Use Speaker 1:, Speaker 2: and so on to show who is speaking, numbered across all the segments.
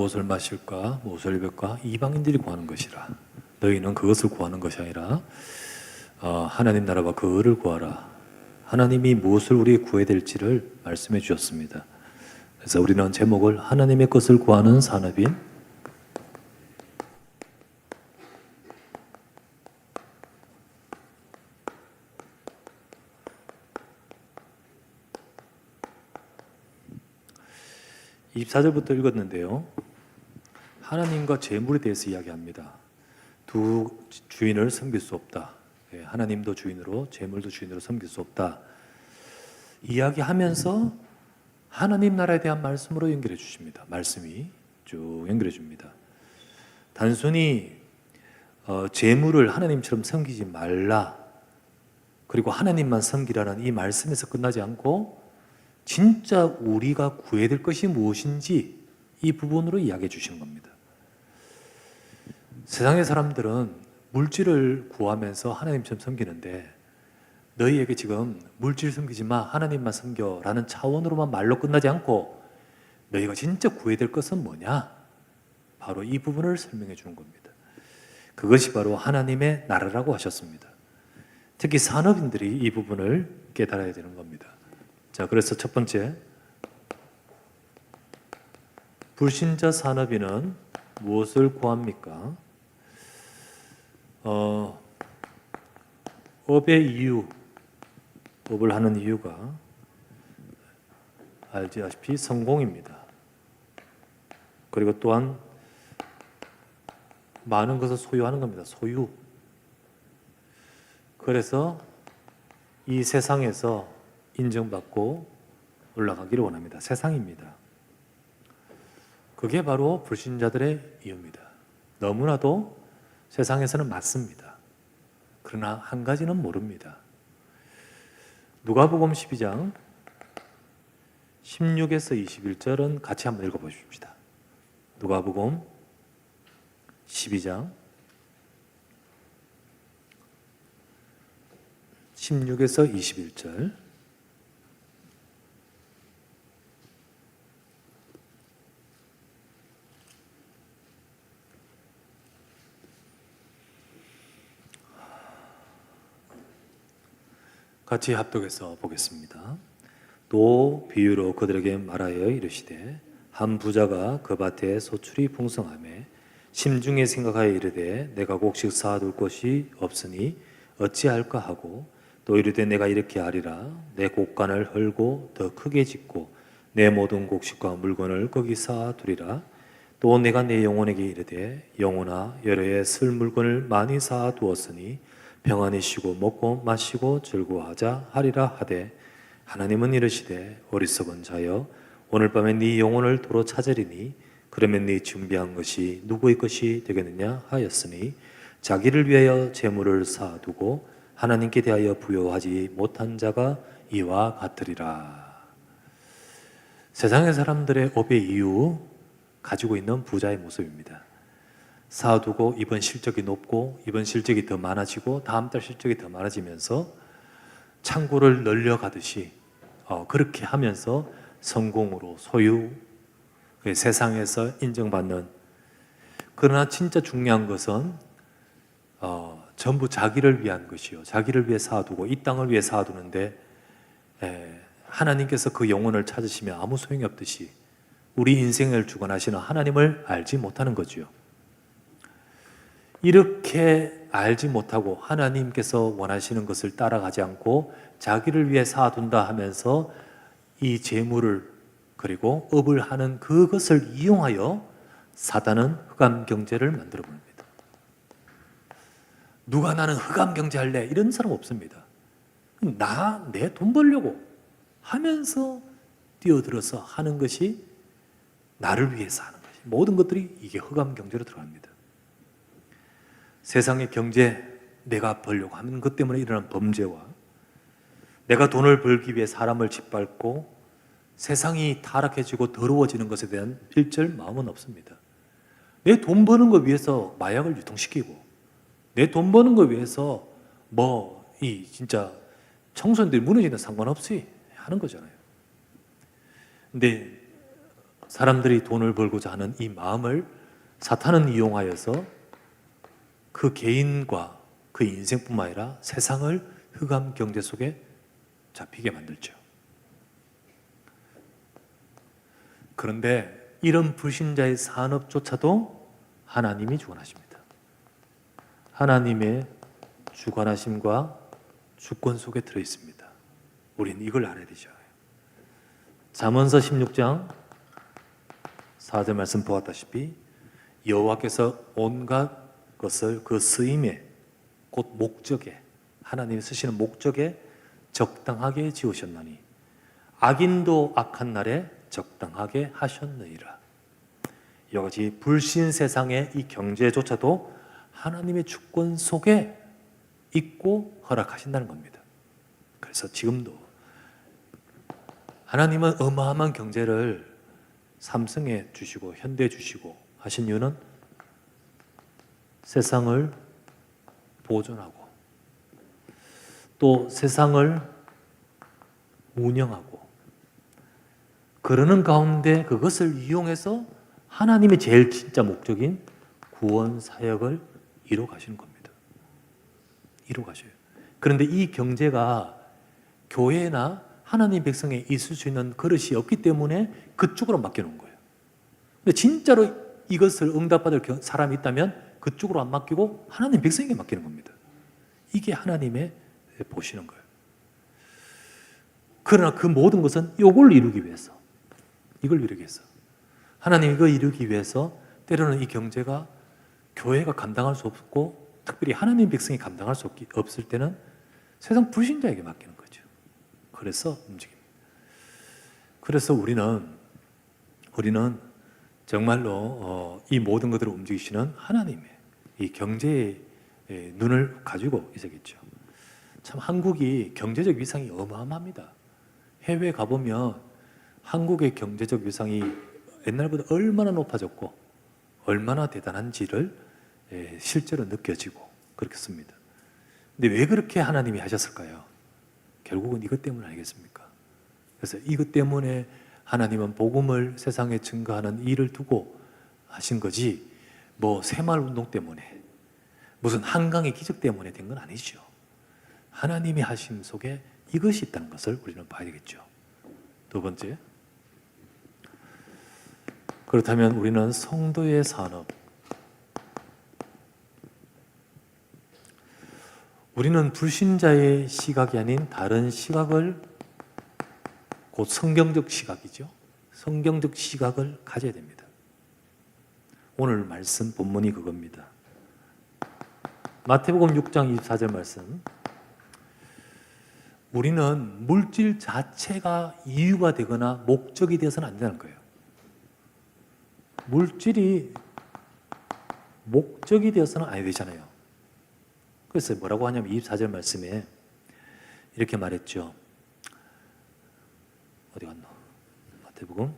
Speaker 1: 무엇을 마실까? 무엇을 입을까? 이방인들이 구하는 것이라. 너희는 그것을 구하는 것이 아니라 하나님 나라와 그 의를 구하라. 하나님이 무엇을 우리에게 구해야 될지를 말씀해 주셨습니다. 그래서 우리는 제목을 하나님의 것을 구하는 산업인 24절부터 읽었는데요. 하나님과 재물에 대해서 이야기합니다. 두 주인을 섬길 수 없다. 하나님도 주인으로 재물도 주인으로 섬길 수 없다. 이야기하면서 하나님 나라에 대한 말씀으로 연결해 주십니다. 말씀이 쭉 연결해 줍니다. 단순히 재물을 하나님처럼 섬기지 말라, 그리고 하나님만 섬기라는 이 말씀에서 끝나지 않고 진짜 우리가 구해야 될 것이 무엇인지 이 부분으로 이야기해 주시는 겁니다. 세상의 사람들은 물질을 구하면서 하나님처럼 섬기는데, 너희에게 지금 물질 섬기지 마, 하나님만 섬겨라는 차원으로만 말로 끝나지 않고 너희가 진짜 구해야 될 것은 뭐냐? 바로 이 부분을 설명해 주는 겁니다. 그것이 바로 하나님의 나라라고 하셨습니다. 특히 산업인들이 이 부분을 깨달아야 되는 겁니다. 자, 그래서 첫 번째, 불신자 산업인은 무엇을 구합니까? 업의 이유, 업을 하는 이유가 알다시피 성공입니다. 그리고 또한 많은 것을 소유하는 겁니다. 소유. 그래서 이 세상에서 인정받고 올라가기를 원합니다. 세상입니다. 그게 바로 불신자들의 이유입니다. 너무나도 세상에서는 맞습니다. 그러나 한 가지는 모릅니다. 누가복음 12장 16에서 21절은 같이 한번 읽어보십시다. 누가복음 12장 16에서 21절. 같이 합독해서 보겠습니다. 또 비유로 그들에게 말하여 이르시되, 한 부자가 그 밭에 소출이 풍성하매 심중에 생각하여 이르되, 내가 곡식 쌓아둘 곳이 없으니 어찌할까 하고, 또 이르되 내가 이렇게 하리라. 내 곡간을 헐고 더 크게 짓고 내 모든 곡식과 물건을 거기 쌓아두리라. 또 내가 내 영혼에게 이르되, 영혼아, 여러 해 쓸 물건을 많이 쌓아두었으니 평안히 쉬고 먹고 마시고 즐거워하자 하리라 하되, 하나님은 이르시되, 어리석은 자여, 오늘 밤에 네 영혼을 도로 찾으리니 그러면 네 준비한 것이 누구의 것이 되겠느냐 하였으니, 자기를 위하여 재물을 쌓아두고 하나님께 대하여 부여하지 못한 자가 이와 같으리라. 세상의 사람들의 업의 이유, 가지고 있는 부자의 모습입니다. 쌓아두고 이번 실적이 높고 이번 실적이 더 많아지고 다음 달 실적이 더 많아지면서 창고를 늘려가듯이 그렇게 하면서 성공으로 소유, 세상에서 인정받는, 그러나 진짜 중요한 것은 전부 자기를 위한 것이요, 자기를 위해 쌓아두고 이 땅을 위해 쌓아두는데 하나님께서 그 영혼을 찾으시면 아무 소용이 없듯이 우리 인생을 주관하시는 하나님을 알지 못하는 거지요. 이렇게 알지 못하고 하나님께서 원하시는 것을 따라가지 않고 자기를 위해 쌓아둔다 하면서 이 재물을, 그리고 업을 하는 그것을 이용하여 사단은 흑암 경제를 만들어 봅니다. 누가 나는 흑암 경제 할래? 이런 사람 없습니다. 내 돈 벌려고 하면서 뛰어들어서 하는 것이 나를 위해서 하는 것이, 모든 것들이 이게 흑암 경제로 들어갑니다. 세상의 경제, 내가 벌려고 하는 것 때문에 일어난 범죄와, 내가 돈을 벌기 위해 사람을 짓밟고 세상이 타락해지고 더러워지는 것에 대한 일절 마음은 없습니다. 내 돈 버는 거 위해서 마약을 유통시키고, 내 돈 버는 거 위해서 진짜 청소년들이 무너지는 상관없이 하는 거잖아요. 근데 사람들이 돈을 벌고자 하는 이 마음을 사탄은 이용하여서 그 개인과 그 인생뿐만 아니라 세상을 흑암 경제 속에 잡히게 만들죠. 그런데 이런 불신자의 산업조차도 하나님이 주관하십니다. 하나님의 주관하심과 주권 속에 들어있습니다. 우리는 이걸 알아야 되죠. 잠언서 16장 4절 말씀 보았다시피 여호와께서 온갖 것을 그 쓰임에 곧 목적에 하나님이 쓰시는 목적에 적당하게 지으셨나니 악인도 악한 날에 적당하게 하셨느니라. 이와 같이 불신 세상의 이 경제조차도 하나님의 주권 속에 있고 허락하신다는 겁니다. 그래서 지금도 하나님은 어마어마한 경제를 삼성에 주시고 현대에 주시고 하신 이유는 세상을 보존하고 또 세상을 운영하고 그러는 가운데 그것을 이용해서 하나님의 제일 진짜 목적인 구원 사역을 이루어 가시는 겁니다. 이루어 가셔요. 그런데 이 경제가 교회나 하나님 백성에 있을 수 있는 그릇이 없기 때문에 그쪽으로 맡겨놓은 거예요. 근데 진짜로 이것을 응답받을 사람이 있다면 그쪽으로 안 맡기고 하나님 백성에게 맡기는 겁니다. 이게 하나님의 보시는 거예요. 그러나 그 모든 것은 이걸 이루기 위해서, 이걸 이루기 위해서 하나님 이걸 이루기 위해서 때로는 이 경제가 교회가 감당할 수 없고 특별히 하나님 백성이 감당할 수 없을 때는 세상 불신자에게 맡기는 거죠. 그래서 움직입니다. 그래서 우리는 정말로 이 모든 것들을 움직이시는 하나님의 이 경제의 눈을 가지고 있어야겠죠. 참 한국이 경제적 위상이 어마어마합니다. 해외에 가보면 한국의 경제적 위상이 옛날보다 얼마나 높아졌고 얼마나 대단한지를 실제로 느껴지고 그렇겠습니다. 근데 왜 그렇게 하나님이 하셨을까요? 결국은 이것 때문 아니겠습니까? 그래서 이것 때문에 하나님은 복음을 세상에 증거하는 일을 두고 하신 거지 뭐 새마을운동 때문에 무슨 한강의 기적 때문에 된 건 아니죠. 하나님이 하심 속에 이것이 있다는 것을 우리는 봐야 되겠죠. 두 번째, 그렇다면 우리는 성도의 산업, 우리는 불신자의 시각이 아닌 다른 시각을, 곧 성경적 시각이죠. 성경적 시각을 가져야 됩니다. 오늘 말씀 본문이 그겁니다. 마태복음 6장 24절 말씀. 우리는 물질 자체가 이유가 되거나 목적이 되어서는 안 되는 거예요. 물질이 목적이 되어서는 안 되잖아요. 그래서 뭐라고 하냐면 24절 말씀에 이렇게 말했죠. 어디 갔나? 마태복음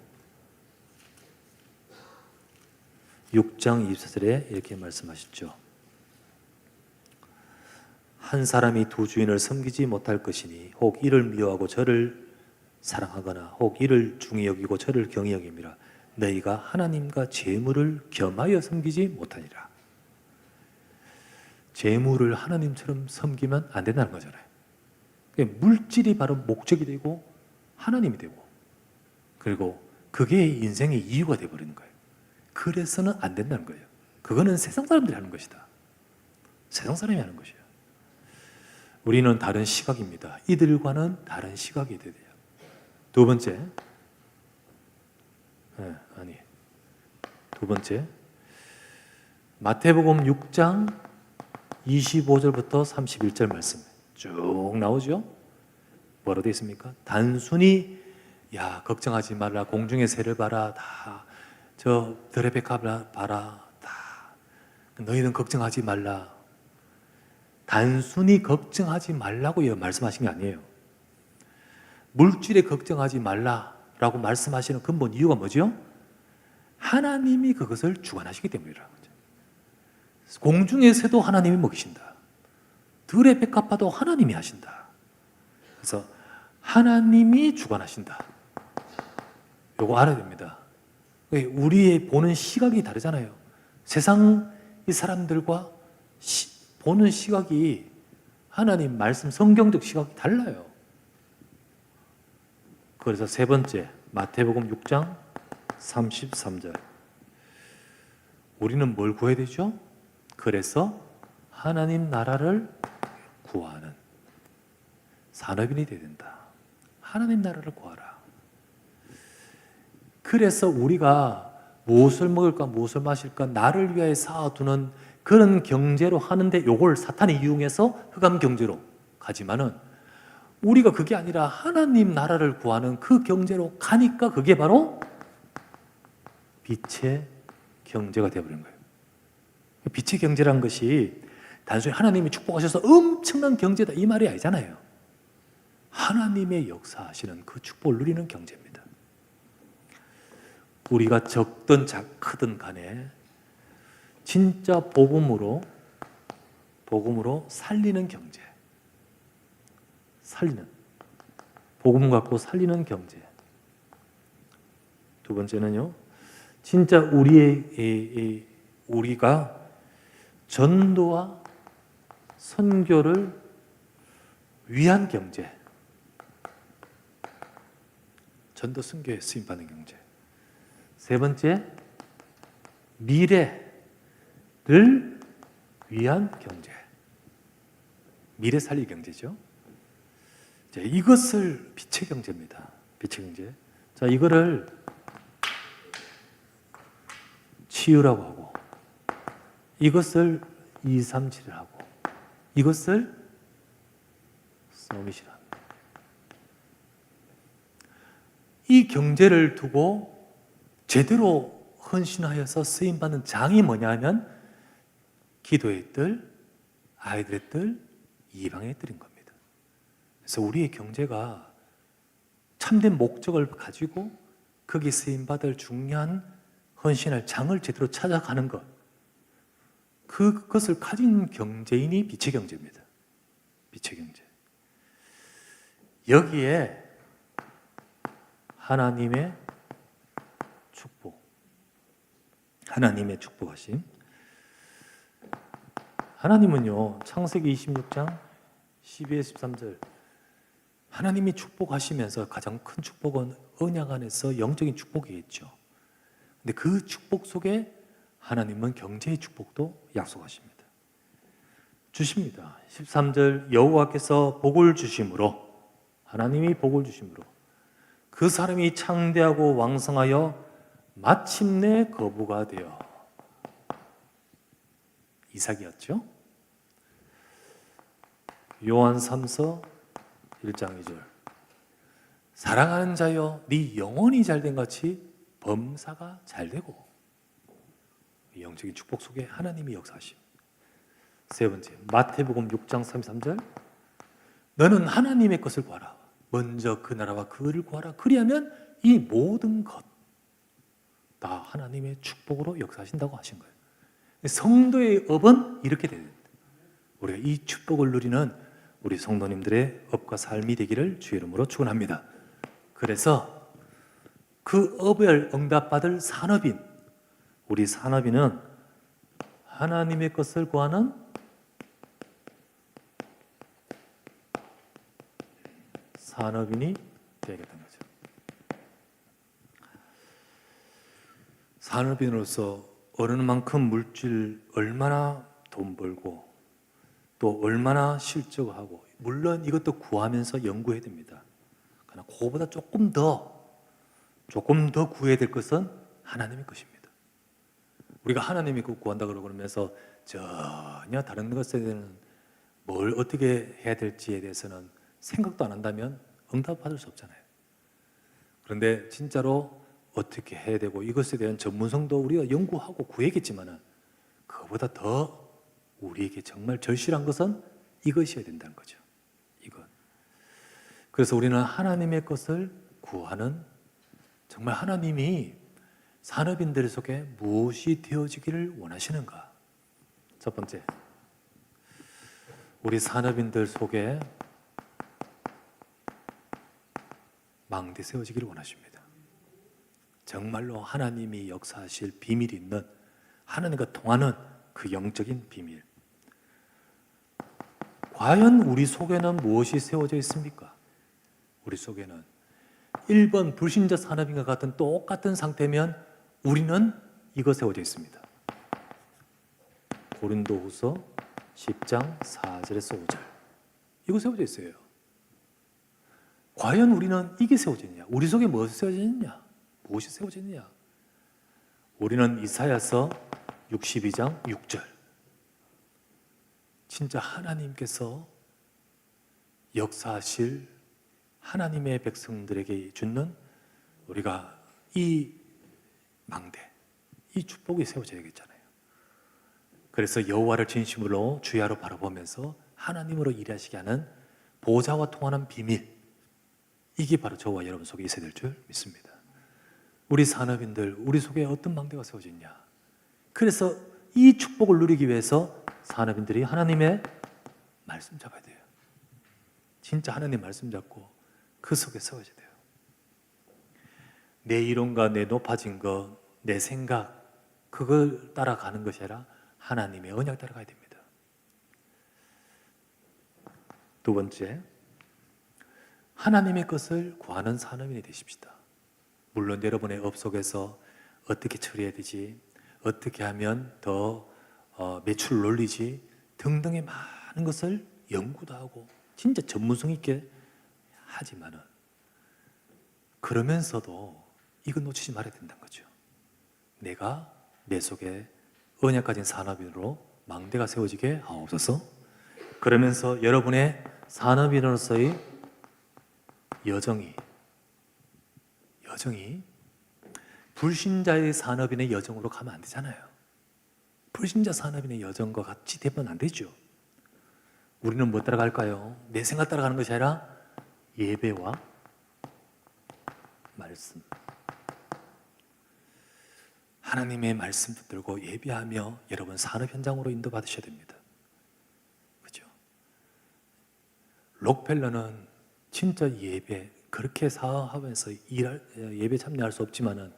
Speaker 1: 6장 24절에 이렇게 말씀하셨죠. 한 사람이 두 주인을 섬기지 못할 것이니 혹 이를 미워하고 저를 사랑하거나 혹 이를 중히 여기고 저를 경히 여김이라. 너희가 하나님과 재물을 겸하여 섬기지 못하니라. 재물을 하나님처럼 섬기면 안 된다는 거잖아요. 물질이 바로 목적이 되고 하나님이 되고 그리고 그게 인생의 이유가 되어버리는 거예요. 그래서는 안 된다는 거예요. 그거는 세상 사람들이 하는 것이다. 세상 사람이 하는 것이에요. 우리는 다른 시각입니다. 이들과는 다른 시각이 돼야 돼요. 두 번째, 마태복음 6장 25절부터 31절 말씀 쭉 나오죠. 뭐라고 되어 있습니까? 단순히 야 걱정하지 말라, 공중의 새를 봐라, 다 저 들의 백합을 봐라, 다 너희는 걱정하지 말라. 단순히 걱정하지 말라고 말씀하신 게 아니에요. 물질에 걱정하지 말라라고 말씀하시는 근본 이유가 뭐죠? 하나님이 그것을 주관하시기 때문이라는 거죠. 공중의 새도 하나님이 먹이신다. 들의 백합화도 하나님이 하신다. 그래서 하나님이 주관하신다. 요거 알아야 됩니다. 우리의 보는 시각이 다르잖아요. 세상 이 사람들과 보는 시각이 하나님 말씀 성경적 시각이 달라요. 그래서 세 번째 마태복음 6장 33절 우리는 뭘 구해야 되죠? 그래서 하나님 나라를 구하는 산업인이 되어야 된다. 하나님 나라를 구하라. 그래서 우리가 무엇을 먹을까 무엇을 마실까 나를 위하여 쌓아두는 그런 경제로 하는데 요걸 사탄이 이용해서 흑암 경제로 가지만은 우리가 그게 아니라 하나님 나라를 구하는 그 경제로 가니까 그게 바로 빛의 경제가 되어버린 거예요. 빛의 경제란 것이 단순히 하나님이 축복하셔서 엄청난 경제다 이 말이 아니잖아요. 하나님의 역사하시는 그 축복을 누리는 경제입니다. 우리가 적든 크든 간에 진짜 복음으로 살리는 경제, 복음 갖고 살리는 경제. 두 번째는요, 진짜 우리가 전도와 선교를 위한 경제, 전도 선교에 쓰임받는 경제. 세 번째, 미래를 위한 경제, 미래 살릴 경제죠. 자, 이것을 빛의 경제입니다. 빛의 경제. 자, 이거를 치유라고 하고, 이것을 237을 하고, 이것을 서밋이라 합니다. 이 경제를 두고 제대로 헌신하여서 쓰임받는 장이 뭐냐 하면 기도의 뜰, 아이들의 뜰, 이방의 뜰인 겁니다. 그래서 우리의 경제가 참된 목적을 가지고 거기 쓰임받을 중요한 헌신할 장을 제대로 찾아가는 것, 그것을 가진 경제인이 빛의 경제입니다. 빛의 경제. 여기에 하나님의 축복, 하나님의 축복하심. 하나님은요, 창세기 26장 12에서 13절 하나님이 축복하시면서 가장 큰 축복은 언약 안에서 영적인 축복이겠죠. 근데 그 축복 속에 하나님은 경제의 축복도 약속하십니다. 주십니다. 13절 여호와께서 복을 주심으로, 하나님이 복을 주심으로 그 사람이 창대하고 왕성하여 마침내 거부가 되어, 이삭이었죠. 요한 3서 1장 2절 사랑하는 자여 네 영혼이 잘된 같이 범사가 잘되고, 영적인 축복 속에 하나님이 역사하심. 세 번째 마태복음 6장 33절 너는 하나님의 것을 구하라. 먼저 그 나라와 그를 구하라. 그리하면 이 모든 것 다 하나님의 축복으로 역사하신다고 하신 거예요. 성도의 업은 이렇게 돼야 됩니다. 우리가 이 축복을 누리는 우리 성도님들의 업과 삶이 되기를 주의 이름으로 축원합니다. 그래서 그 업을 응답받을 산업인, 우리 산업인은 하나님의 것을 구하는 산업인이 되겠다는 거죠. 산업인으로서 어느 만큼 물질, 얼마나 돈 벌고 또 얼마나 실적하고, 물론 이것도 구하면서 연구해야 됩니다. 그러나 그거보다 조금 더 구해야 될 것은 하나님의 것입니다. 우리가 하나님의 것 구한다 그러면서 전혀 다른 것에 대해서는 뭘 어떻게 해야 될지에 대해서는 생각도 안 한다면 응답받을 수 없잖아요. 그런데 진짜로 어떻게 해야 되고 이것에 대한 전문성도 우리가 연구하고 구해야겠지만 그거보다 더 우리에게 정말 절실한 것은 이것이어야 된다는 거죠. 이것. 그래서 우리는 하나님의 것을 구하는, 정말 하나님이 산업인들 속에 무엇이 되어지기를 원하시는가? 첫 번째, 우리 산업인들 속에 망대 세워지기를 원하십니다. 정말로 하나님이 역사하실 비밀이 있는, 하나님과 통하는 그 영적인 비밀. 과연 우리 속에는 무엇이 세워져 있습니까? 우리 속에는 1번 불신자 산업인과 같은 똑같은 상태면 우리는 이거 세워져 있습니다. 고린도후서 10장 4절에서 5절. 이거 세워져 있어요. 과연 우리는 이게 세워져 있냐? 우리 속에 무엇이 세워져 있냐? 무엇이 세워져 있냐? 우리는 이사야서 62장 6절. 진짜 하나님께서 역사하실 하나님의 백성들에게 주는 우리가 이 망대, 이 축복이 세워져야겠잖아요. 그래서 여호와를 진심으로 주야로 바라보면서 하나님으로 일하시게 하는 보좌와 통하는 비밀, 이게 바로 저와 여러분 속에 있어야 될 줄 믿습니다. 우리 산업인들, 우리 속에 어떤 망대가 세워져 있냐? 그래서 이 축복을 누리기 위해서 산업인들이 하나님의 말씀 잡아야 돼요. 진짜 하나님 말씀 잡고 그 속에 세워져야 돼요. 내 이론과 내 높아진 것, 내 생각, 그걸 따라가는 것이 아니라 하나님의 언약 따라가야 됩니다. 두 번째, 하나님의 것을 구하는 산업인이 되십시다. 물론 여러분의 업 속에서 어떻게 처리해야 되지, 어떻게 하면 더 매출을 올리지 등등의 많은 것을 연구도 하고 진짜 전문성 있게 하지만은, 그러면서도 이거 놓치지 말아야 된다는 거죠. 내가 내 속에 언약 가진 산업인으로 망대가 세워지게 하옵소서. 그러면서 여러분의 산업인으로서의 여정이 불신자의 산업인의 여정으로 가면 안 되잖아요. 불신자 산업인의 여정과 같이 되면 안 되죠. 우리는 뭐 따라갈까요? 내 생각 따라가는 것이 아니라 예배와 말씀. 하나님의 말씀 붙들고 예배하며 여러분 산업 현장으로 인도받으셔야 됩니다. 그죠? 록펠러는 진짜 예배, 그렇게 사업하면서 예배 참여할 수 없지만은,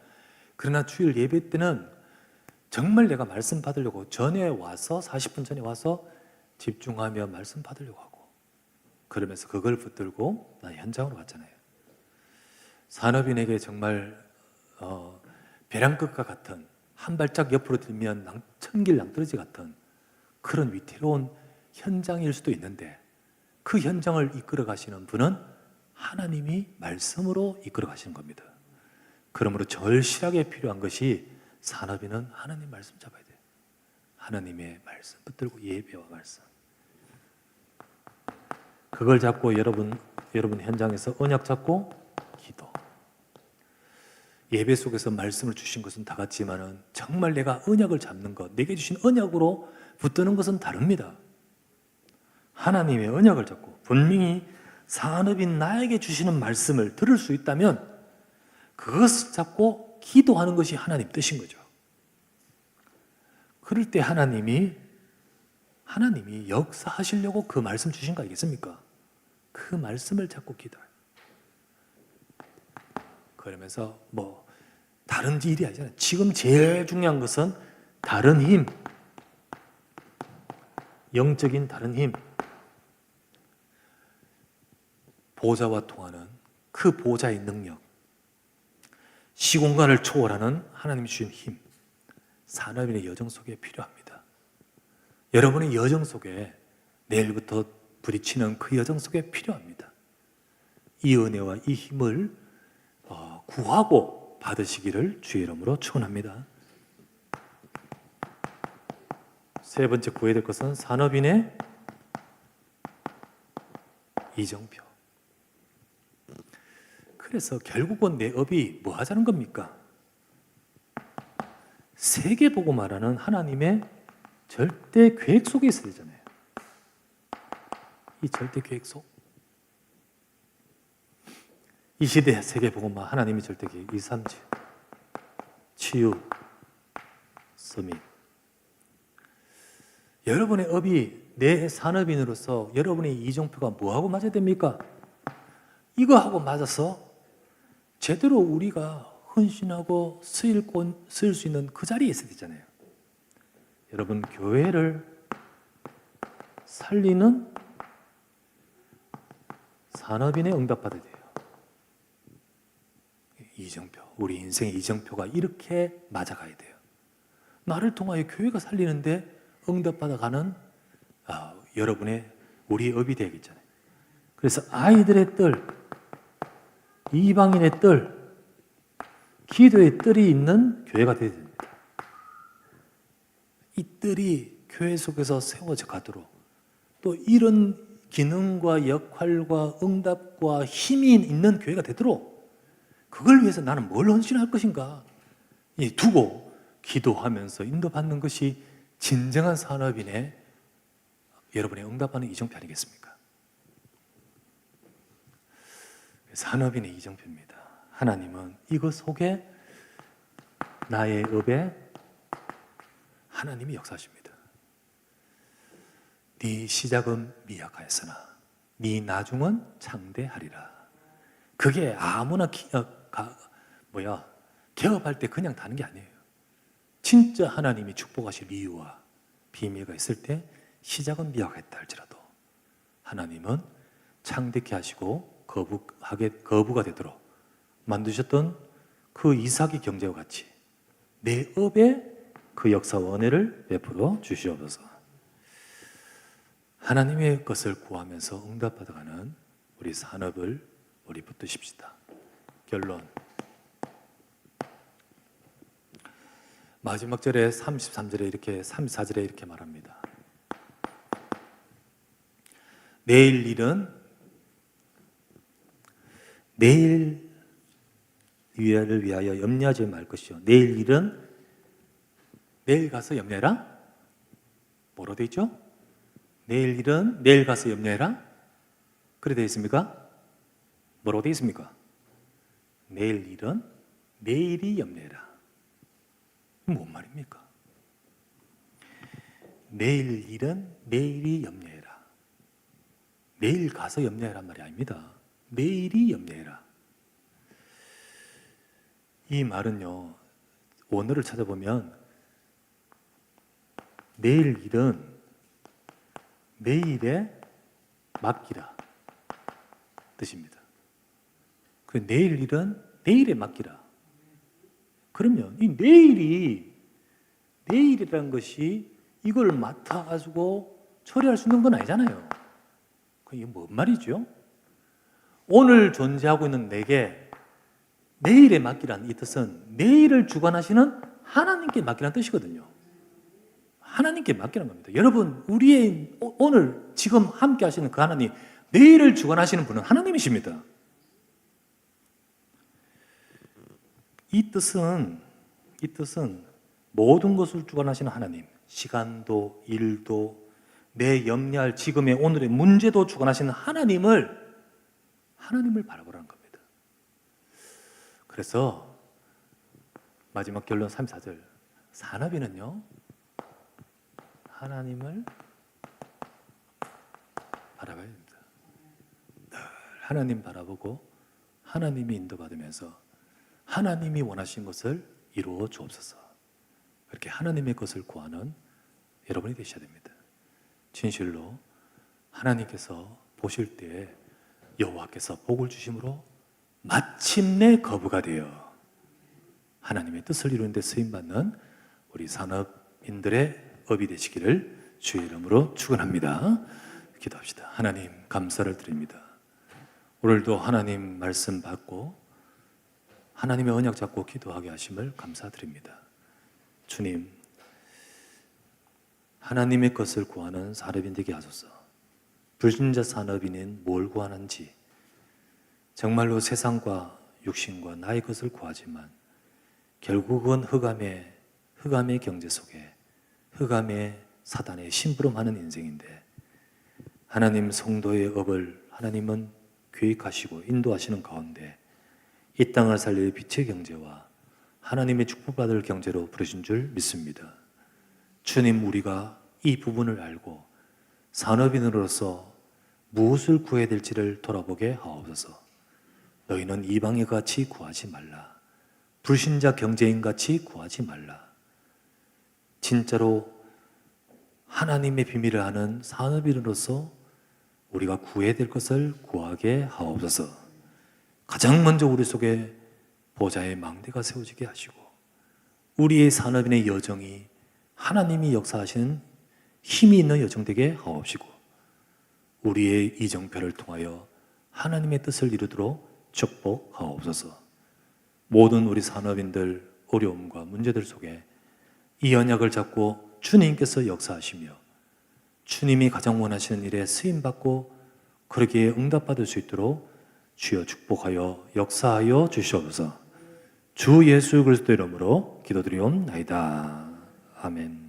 Speaker 1: 그러나 주일 예배 때는 정말 내가 말씀 받으려고 전에 와서 40분 전에 와서 집중하며 말씀 받으려고 하고, 그러면서 그걸 붙들고 나 현장으로 갔잖아요. 산업인에게 정말 벼랑 끝과 같은, 한 발짝 옆으로 들면 천길 낭떠러지 같은 그런 위태로운 현장일 수도 있는데, 그 현장을 이끌어 가시는 분은 하나님이 말씀으로 이끌어 가시는 겁니다. 그러므로 절실하게 필요한 것이, 산업인은 하나님 말씀 잡아야 돼요. 하나님의 말씀 붙들고 예배와 말씀, 그걸 잡고 여러분 현장에서 언약 잡고 기도. 예배 속에서 말씀을 주신 것은 다 같지만은 정말 내가 언약을 잡는 것, 내게 주신 언약으로 붙드는 것은 다릅니다. 하나님의 언약을 잡고 분명히 산업인 나에게 주시는 말씀을 들을 수 있다면 그것을 잡고 기도하는 것이 하나님 뜻인 거죠. 그럴 때 하나님이 역사하시려고 그 말씀 주신 거 아니겠습니까? 그 말씀을 잡고 기도해요. 그러면서 다른 일이 아니잖아요. 지금 제일 중요한 것은 다른 힘, 영적인 다른 힘, 보좌와 통하는 그 보좌의 능력, 시공간을 초월하는 하나님이 주신 힘, 산업인의 여정 속에 필요합니다. 여러분의 여정 속에, 내일부터 부딪히는 그 여정 속에 필요합니다. 이 은혜와 이 힘을 구하고 받으시기를 주의 이름으로 축원합니다. 세 번째 구해야 될 것은 산업인의 이정표. 그래서 결국은 내 업이 뭐 하자는 겁니까? 세계 보고 말하는 하나님의 절대 계획 속에 있어야 되잖아요. 이 절대 계획 속, 이 시대 세계 보고만 하나님의 절대 계획, 2, 3지 치유, 서밋. 여러분의 업이, 내 산업인으로서 여러분의 이정표가 뭐하고 맞아야 됩니까? 이거하고 맞아서 제대로 우리가 헌신하고 쓰일 수 있는 그 자리에 있어야 되잖아요. 여러분, 교회를 살리는 산업인에 응답받아야 돼요. 이정표, 우리 인생의 이정표가 이렇게 맞아가야 돼요. 나를 통하여 교회가 살리는데 응답받아가는 여러분의 우리의 업이 되겠잖아요. 그래서 아이들의 뜰, 이방인의 뜰, 기도의 뜰이 있는 교회가 되어야 됩니다. 이 뜰이 교회 속에서 세워져 가도록 또 이런 기능과 역할과 응답과 힘이 있는 교회가 되도록 그걸 위해서 나는 뭘 헌신할 것인가 두고 기도하면서 인도받는 것이 진정한 산업인의 여러분의 응답하는 이정표 아니겠습니까? 산업인의 이정표입니다. 하나님은 이것 속에 나의 업에 하나님이 역사하십니다. 네 시작은 미약하였으나 네 나중은 창대하리라. 그게 아무나 개업할 때 그냥 다는 게 아니에요. 진짜 하나님이 축복하실 이유와 비밀가 있을 때 시작은 미약했다 할지라도 하나님은 창대케 하시고 거부가 되도록 만드셨던 그 이삭의 경제와 같이 내 업에 그 역사와 은혜를 베풀어 주시옵소서. 하나님의 것을 구하면서 응답받아가는 우리 산업을 우리 붙드십시다. 결론, 마지막 절에 33절에 이렇게 34절에 이렇게 말합니다. 내일 일은 내일 일을 위하여 염려하지 말 것이요. 내일 일은 내일 가서 염려해라. 뭐로 되어 있죠? 내일 일은 내일 가서 염려해라. 그래 되어 있습니까? 뭐로 되어 있습니까? 내일 일은 내일이 염려해라. 뭔 말입니까? 내일 일은 내일이 염려해라. 내일 가서 염려해란 말이 아닙니다. 내일이 염려해라. 이 말은요, 원어를 찾아보면 내일 일은 내일에 맡기라 뜻입니다. 그 내일 일은 내일에 맡기라. 그러면 이 내일이라는 것이 이걸 맡아가지고 처리할 수 있는 건 아니잖아요. 이게 뭔 말이죠? 오늘 존재하고 있는 내게 내일에 맡기라는 이 뜻은 내일을 주관하시는 하나님께 맡기라는 뜻이거든요. 하나님께 맡기는 겁니다. 여러분, 우리의 오늘 지금 함께 하시는 그 하나님, 내일을 주관하시는 분은 하나님이십니다. 이 뜻은 모든 것을 주관하시는 하나님, 시간도 일도 내 염려할 지금의 오늘의 문제도 주관하시는 하나님을 바라보라는 겁니다. 그래서 마지막 결론 34절, 산업인은요 하나님을 바라봐야 됩니다. 늘 하나님 바라보고 하나님이 인도받으면서 하나님이 원하신 것을 이루어 주옵소서. 그렇게 하나님의 것을 구하는 여러분이 되셔야 됩니다. 진실로 하나님께서 보실 때 여호와께서 복을 주심으로 마침내 거부가 되어 하나님의 뜻을 이루는 데 쓰임받는 우리 산업인들의 업이 되시기를 주의 이름으로 축원합니다. 기도합시다. 하나님 감사를 드립니다. 오늘도 하나님 말씀 받고 하나님의 언약 잡고 기도하게 하심을 감사드립니다. 주님, 하나님의 것을 구하는 산업인 되게 하소서. 불신자 산업인은 뭘 구하는지 정말로 세상과 육신과 나의 것을 구하지만 결국은 흑암의 경제 속에 흑암의 사단의 심부름하는 인생인데 하나님 성도의 업을 하나님은 계획하시고 인도하시는 가운데 이 땅을 살릴 빛의 경제와 하나님의 축복받을 경제로 부르신 줄 믿습니다. 주님, 우리가 이 부분을 알고 산업인으로서 무엇을 구해야 될지를 돌아보게 하옵소서. 너희는 이방의 같이 구하지 말라. 불신자 경제인같이 구하지 말라. 진짜로 하나님의 비밀을 아는 산업인으로서 우리가 구해야 될 것을 구하게 하옵소서. 가장 먼저 우리 속에 보좌의 망대가 세워지게 하시고 우리의 산업인의 여정이 하나님이 역사하시는 힘이 있는 여정 되게 하옵시고 우리의 이정표를 통하여 하나님의 뜻을 이루도록 축복하옵소서. 모든 우리 산업인들 어려움과 문제들 속에 이 언약을 잡고 주님께서 역사하시며 주님이 가장 원하시는 일에 쓰임받고 그러기에 응답받을 수 있도록 주여 축복하여 역사하여 주시옵소서. 주 예수 그리스도 이름으로 기도드리옵나이다. 아멘.